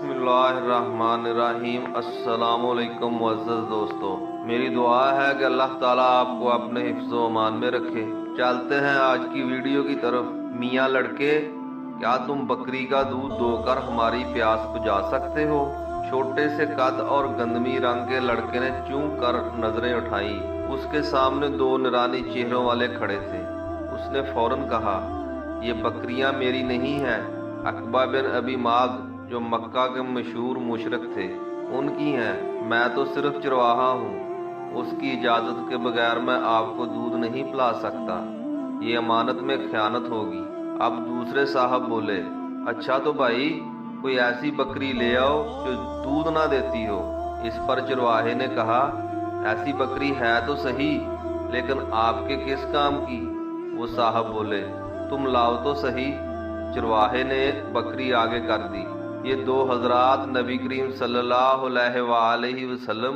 बिस्मिल्लाहिर्रहमानिर्रहीम। अस्सलामुअलैकुम मुअज़्ज़ज़ दोस्तों, मेरी दुआ है कि अल्लाह ताला आपको अपने हिफ्ज़ व अमान में रखे। चलते हैं आज की वीडियो की तरफ। मियाँ लड़के, क्या तुम बकरी का दूध दोकर हमारी प्यास बुझा सकते हो? छोटे से कद और गंदमी रंग के लड़के ने चूं कर नजरें उठाई। उसके सामने दो निरानी चेहरों वाले खड़े थे। उसने फौरन कहा, ये बकरियां मेरी नहीं हैं। अकबा बिन अबी माद जो मक्का के मशहूर मुशरिक थे, उनकी हैं। मैं तो सिर्फ चरवाहा हूँ। उसकी इजाज़त के बगैर मैं आपको दूध नहीं पिला सकता। ये अमानत में खयानत होगी। अब दूसरे साहब बोले, अच्छा तो भाई कोई ऐसी बकरी ले आओ जो दूध ना देती हो। इस पर चरवाहे ने कहा, ऐसी बकरी है तो सही, लेकिन आपके किस काम की? वो साहब बोले, तुम लाओ तो सही। चरवाहे ने बकरी आगे कर दी। ये दो हजरात नबी करीम सल्लल्लाहु अलैहि वसल्लम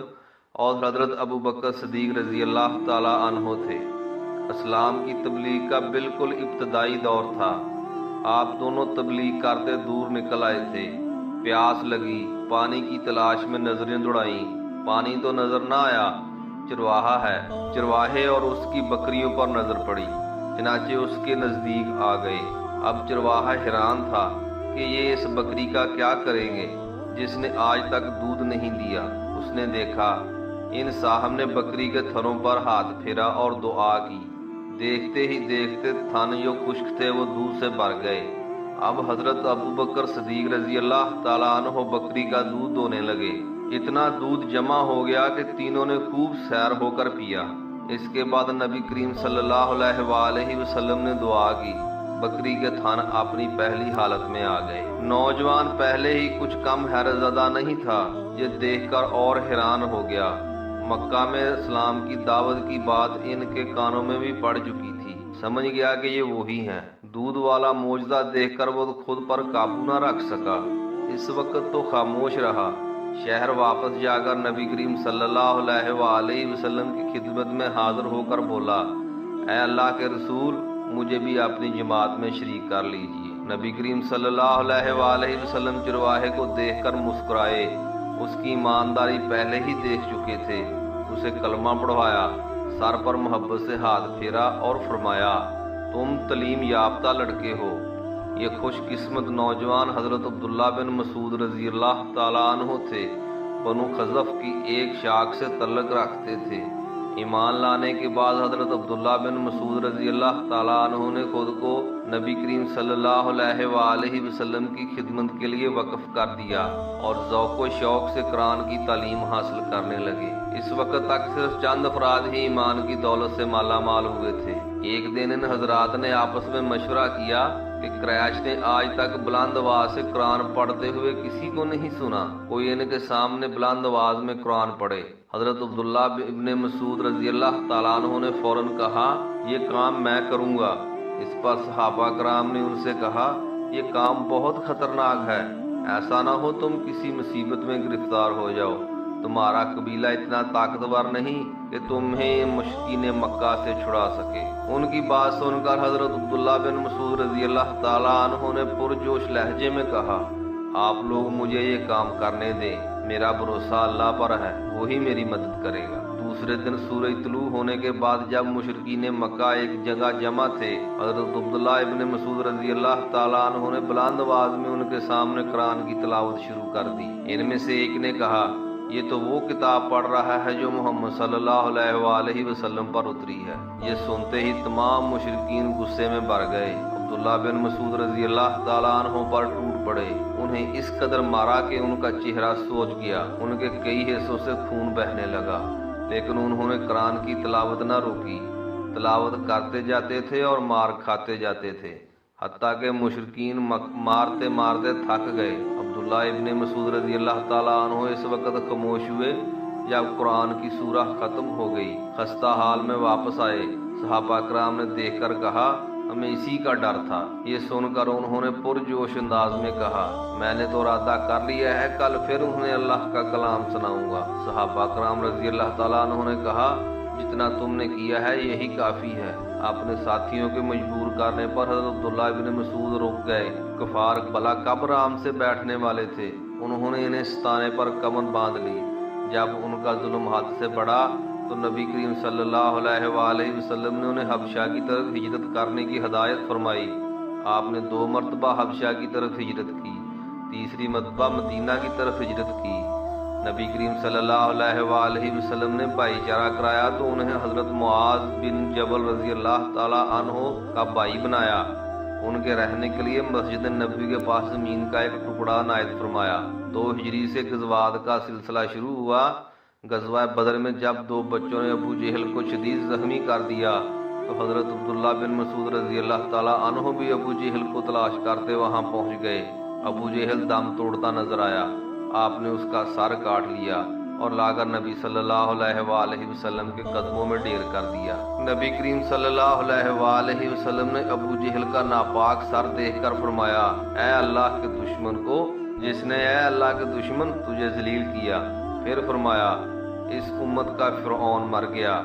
और हजरत अबू बकर सिद्दीक रजी अल्लाह ताला अन्हो थे। इस्लाम की तबलीग का बिल्कुल इब्तदाई दौर था। आप दोनों तबलीग करते दूर निकल आए थे। प्यास लगी, पानी की तलाश में नजरें दौड़ाई। पानी तो नजर ना आया, चरवाहा है। चरवाहे और उसकी बकरियों पर नजर पड़ी, चनाचे उसके नजदीक आ गए। अब चरवाहा हैरान था कि ये इस बकरी का क्या करेंगे जिसने आज तक दूध नहीं दिया। उसने देखा, इन साहब ने बकरी के थनों पर हाथ फेरा और दुआ की। देखते ही देखते थन जो खुश्क थे वो दूध से भर गए। अब हजरत अबू बकर सिद्दीक रजी अल्लाह ताला अन्हो बकरी का दूध दोने लगे। इतना दूध जमा हो गया कि तीनों ने खूब सैर होकर पिया। इसके बाद नबी करीम सल्लल्लाहु अलैहि वसल्लम ने दुआ की। बकरी के थन अपनी पहली हालत में आ गए। नौजवान पहले ही कुछ कम हैरतज़दा नहीं था, ये देखकर और हैरान हो गया। मक्का में इस्लाम की दावत की बात इनके कानों में भी पड़ चुकी थी। समझ गया कि ये वही हैं। दूध वाला मौजज़ा देखकर वो खुद पर काबू न रख सका। इस वक्त तो खामोश रहा। शहर वापस जाकर नबी करीम सल्लल्लाहु अलैहि वसल्लम की खिदमत में हाजिर होकर बोला, ऐ अल्लाह के रसूल, मुझे भी अपनी जमात में शरीक कर लीजिए। नबी करीम सल्लल्लाहु अलैहि वसल्लम चरवाहे को देखकर मुस्कुराए। उसकी ईमानदारी पहले ही देख चुके थे। उसे कलमा पढ़वाया, सर पर मोहब्बत से हाथ फेरा और फरमाया, तुम तलीम याफ्ता लड़के हो। ये खुशकिस्मत नौजवान हजरत अब्दुल्ला बिन मसूद रजी अल्लाह ताला अन्हो थे। बनु खज़फ की एक शाख से तल्लक रखते थे। ईमान लाने के बाद हजरत अब्दुल्ला बिन मसूद रजी अल्लाह ताला अन्हो ने खुद को नबी करीम सल्लल्लाहु अलैहि वसल्लम की खिदमत के लिए वक्फ कर दिया और ज़ौक़ शौक़ से कुरान की तालीम हासिल करने लगे। इस वक्त तक सिर्फ चंद अफराद ही ईमान की दौलत से माला माल हुए थे। एक दिन इन हजरात ने आपस में मशवरा किया कि क्रैश ने आज तक बुलंद आवाज से कुरान पढ़ते हुए किसी को नहीं सुना। कोई इनके सामने बुलंद आवाज में कुरान पढ़े। हजरत अब्दुल्ला इब्ने मसूद रजी अल्लाह ताला अन्हु ने फौरन कहा, ये काम मैं करूँगा। इस पर सहाबा कराम ने उनसे कहा, ये काम बहुत खतरनाक है। ऐसा ना हो तुम किसी मुसीबत में गिरफ्तार हो जाओ। तुम्हारा कबीला इतना ताकतवर नहीं कि तुम्हें मुश्किन मक्का से छुड़ा सके। उनकी बात सुनकर हजरत अब्दुल्ला बिन मसूद रजी अल्लाह ताला अन्हु ने पुरजोश लहजे में कहा, आप लोग मुझे ये काम करने दें। मेरा भरोसा अल्लाह पर है, वही मेरी मदद करेगा। दूसरे दिन सूरज तुलू होने के बाद जब मुशरिकीन मक्का एक जगह जमा थे, हजरत अब्दुल्ला इब्ने मसूद रजी अल्लाह ताला अन्हु ने बुलंद आवाज में उनके सामने कुरान की तिलावत शुरू कर दी। इनमें से एक ने कहा, ये तो वो किताब पढ़ रहा है जो मोहम्मद सल्लल्लाहु अलैहि वसल्लम पर उतरी है। ये सुनते ही तमाम मुशरिकीन गुस्से में भर गए। अब्दुल्ला बिन मसूद रजी अल्लाह ताला अन्हु पर टूट पड़े। उन्हें इस कदर मारा कि उनका चेहरा सोच गया। उनके कई हिस्सों से खून बहने लगा, लेकिन उन्होंने कुरान की तिलावत न रोकी। तिलावत करते जाते थे और मार खाते जाते थे, हत्ता के मुशरिकीन मारते मारते थक गए। अब्दुल्ला इब्ने मसूद रजी अल्लाह ताला अन्हु इस वक्त खामोश हुए जब कुरान की सूरह खत्म हो गई। खस्ता हाल में वापस आए। सहाबा कराम ने देखकर कहा, हमें इसी का डर था। ये सुनकर उन्होंने पुरजोश अंदाज में कहा, मैंने तो इरादा कर लिया है, कल फिर उन्हें अल्लाह का कलाम सुनाऊंगा। सहाबा कराम रजी अल्लाह ताला अन्हु ने कहा, जितना तुमने किया है यही काफ़ी है। अपने साथियों के मजबूर करने पर हज़रत अब्दुल्ला इब्ने मसूद रुक गए। कुफार भला कब आराम से बैठने वाले थे। انہوں نے انہیں ستانے پر کمر باندھ لی۔ جب ان کا ظلم حد سے بڑھا تو نبی کریم صلی اللہ علیہ وآلہ وسلم نے انہیں حبشہ کی طرف ہجرت کرنے کی ہدایت فرمائی۔ آپ نے 2 مرتبہ حبشہ کی طرف ہجرت کی، تیسری مرتبہ مدینہ کی طرف ہجرت کی۔ نبی کریم صلی اللہ علیہ وآلہ وسلم نے بھائی چارہ کرایا تو انہیں حضرت معاذ بن جبل رضی اللہ تعالی عنہ کا بھائی بنایا۔ ان کے رہنے کے لیے مسجد نبوی کے پاس زمین کا ایک ٹکڑا عنایت فرمایا۔ 2 ہجری سے غزوات کا سلسلہ شروع ہوا۔ غزوہ بدر میں جب 2 بچوں نے ابو جہل کو شدید زخمی کر دیا تو حضرت عبداللہ بن مسعود رضی اللہ تعالی عنہ بھی ابو جہل کو تلاش کرتے وہاں پہنچ گئے۔ ابو جہل دم توڑتا نظر آیا۔ آپ نے اس کا سر کاٹ لیا اور لا کر نبی صلی اللہ علیہ وآلہ وسلم کے قدموں میں ڈھیر کر دیا۔ نبی کریم صلی اللہ علیہ وآلہ وسلم نے ابو جہل کا ناپاک سر دیکھ کر فرمایا، اے اللہ کے دشمن کو، جس نے اے اللہ کے دشمن تجھے ذلیل کیا۔ پھر فرمایا، اس امت کا فرعون مر گیا۔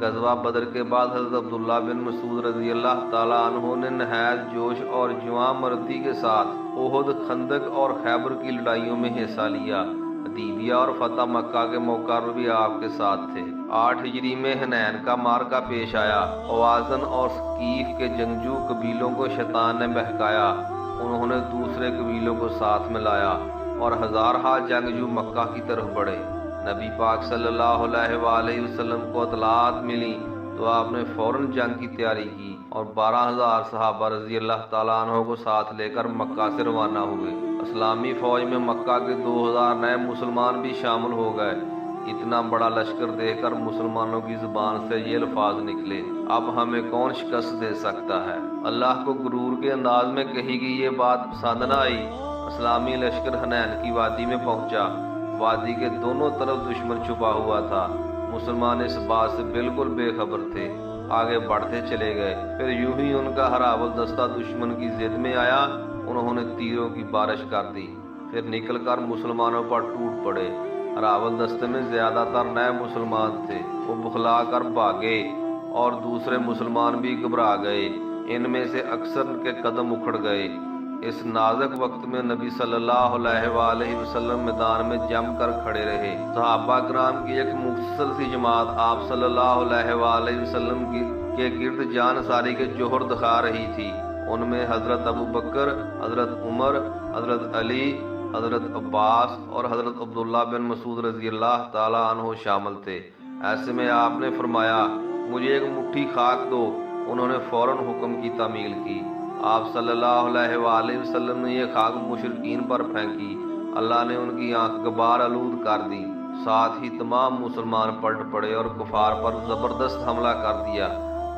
غزوہ بدر کے بعد حضرت عبداللہ بن مسعود رضی اللہ تعالیٰ عنہ نے نہایت جوش اور جواں مردی کے ساتھ احد، خندق اور خیبر کی لڑائیوں میں حصہ لیا۔ حدیبیہ اور فتح مکہ کے موقع پر بھی آپ کے ساتھ تھے۔ 8 ہجری میں حنین کا معرکہ پیش آیا۔ اوازن اور ثقیف کے جنگجو قبیلوں کو شیطان نے بہکایا۔ انہوں نے دوسرے قبیلوں کو ساتھ میں لایا اور ہزارہا جنگجو مکہ کی طرف بڑھے۔ نبی پاک صلی اللہ علیہ وآلہ وسلم کو اطلاعات ملی تو آپ نے فوراً جنگ کی تیاری کی اور 12,000 صحابہ رضی اللہ تعالیٰ عنہ کو ساتھ لے کر مکہ سے روانہ ہوئے۔ اسلامی فوج میں مکہ کے 2,000 نئے مسلمان بھی شامل ہو گئے۔ اتنا بڑا لشکر دیکھ کر مسلمانوں کی زبان سے یہ الفاظ نکلے، اب ہمیں کون شکست دے سکتا ہے؟ اللہ کو غرور کے انداز میں کہی گئی یہ بات پسند نہ آئی۔ اسلامی لشکر حنین کی وادی میں پہنچا۔ وادی کے دونوں طرف دشمن چھپا ہوا تھا۔ مسلمان اس بات سے بالکل بے خبر تھے، آگے بڑھتے چلے گئے۔ پھر یوں ہی ان کا ہراول دستہ دشمن کی زد میں آیا، انہوں نے تیروں کی بارش کر دی، پھر نکل کر مسلمانوں پر ٹوٹ پڑے۔ ہراول دستے میں زیادہ تر نئے مسلمان تھے، وہ بخلا کر بھاگے اور دوسرے مسلمان بھی گھبرا گئے۔ ان میں سے اکثر کے قدم اکھڑ گئے۔ اس نازک وقت میں نبی صلی اللہ علیہ وآلہ وسلم میدان میں جم کر کھڑے رہے۔ صحابہ کرام کی ایک مختصر سی جماعت آپ صلی اللہ علیہ وآلہ وسلم کے گرد جان ساری کے جوہر دکھا رہی تھی۔ ان میں حضرت ابو بکر، حضرت عمر، حضرت علی، حضرت عباس اور حضرت عبداللہ بن مسعود رضی اللہ تعالیٰ عنہ شامل تھے۔ ایسے میں آپ نے فرمایا، مجھے ایک مٹھی خاک دو۔ انہوں نے فوراً حکم کی تعمیل کی۔ آپ صلی اللہ علیہ وآلہ وسلم نے یہ خاک مشرکین پر پھینکی۔ اللہ نے ان کی آنکھ غبار آلود کر دی، ساتھ ہی تمام مسلمان پلٹ پڑے اور کفار پر زبردست حملہ کر دیا۔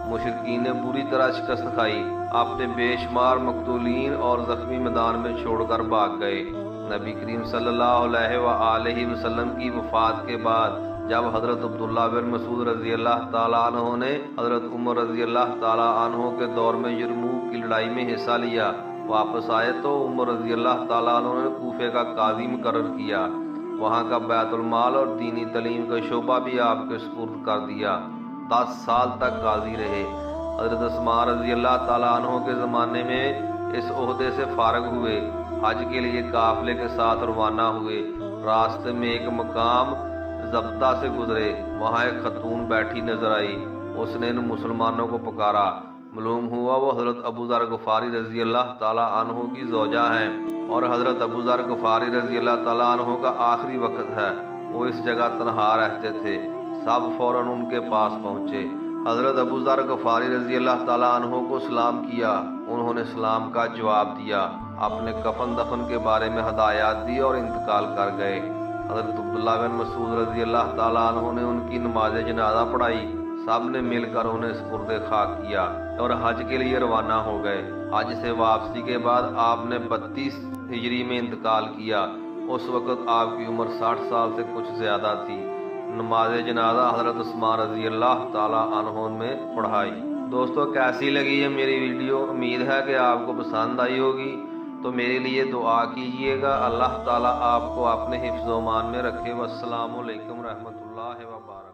مشرکین نے بری طرح شکست کھائی، اپنے بے شمار مقتولین اور زخمی میدان میں چھوڑ کر بھاگ گئے۔ نبی کریم صلی اللہ علیہ وآلہ وسلم کی وفات کے بعد جب حضرت عبداللہ بن مسعود رضی اللہ تعالیٰ عنہ نے حضرت عمر رضی اللہ تعالیٰ عنہ کے دور میں یرموک کی لڑائی میں حصہ لیا، واپس آئے تو عمر رضی اللہ تعالیٰ عنہ نے کوفے کا قاضی مقرر کیا۔ وہاں کا بیت المال اور دینی تعلیم کا شعبہ بھی آپ کے سپرد کر دیا۔ 10 سال تک قاضی رہے۔ حضرت عثمان رضی اللہ تعالیٰ عنہ کے زمانے میں اس عہدے سے فارغ ہوئے، حج کے لیے قافلے کے ساتھ روانہ ہوئے۔ راستے میں ایک مقام ضبطہ سے گزرے، وہاں ایک خاتون بیٹھی نظر آئی۔ اس نے ان مسلمانوں کو پکارا، معلوم ہوا وہ حضرت ابو ذر غفاری رضی اللہ تعالیٰ عنہ کی زوجہ ہیں اور حضرت ابو ذر غفاری رضی اللہ تعالیٰ عنہ کا آخری وقت ہے۔ وہ اس جگہ تنہا رہتے تھے۔ سب فوراً ان کے پاس پہنچے۔ حضرت ابو ذر غفاری رضی اللہ تعالیٰ عنہ کو سلام کیا۔ انہوں نے سلام کا جواب دیا، اپنے کفن دفن کے بارے میں ہدایات دی اور انتقال کر گئے۔ حضرت عبداللہ بن مسعود رضی اللہ تعالیٰ عنہ نے ان کی نماز جنازہ پڑھائی۔ سب نے مل کر انہیں سپرد خاک کیا اور حج کے لیے روانہ ہو گئے۔ حج سے واپسی کے بعد آپ نے 32 ہجری میں انتقال کیا۔ اس وقت آپ کی عمر 60 سال سے کچھ زیادہ تھی۔ نماز جنازہ حضرت عثمان رضی اللہ تعالیٰ عنہ میں پڑھائی۔ دوستو، کیسی لگی ہے میری ویڈیو؟ امید ہے کہ آپ کو پسند آئی ہوگی، تو میرے لیے دعا کیجیے گا۔ اللہ تعالیٰ آپ کو اپنے حفظ و امان میں رکھے۔ والسلام علیکم رحمۃ اللہ وبرکاتہ۔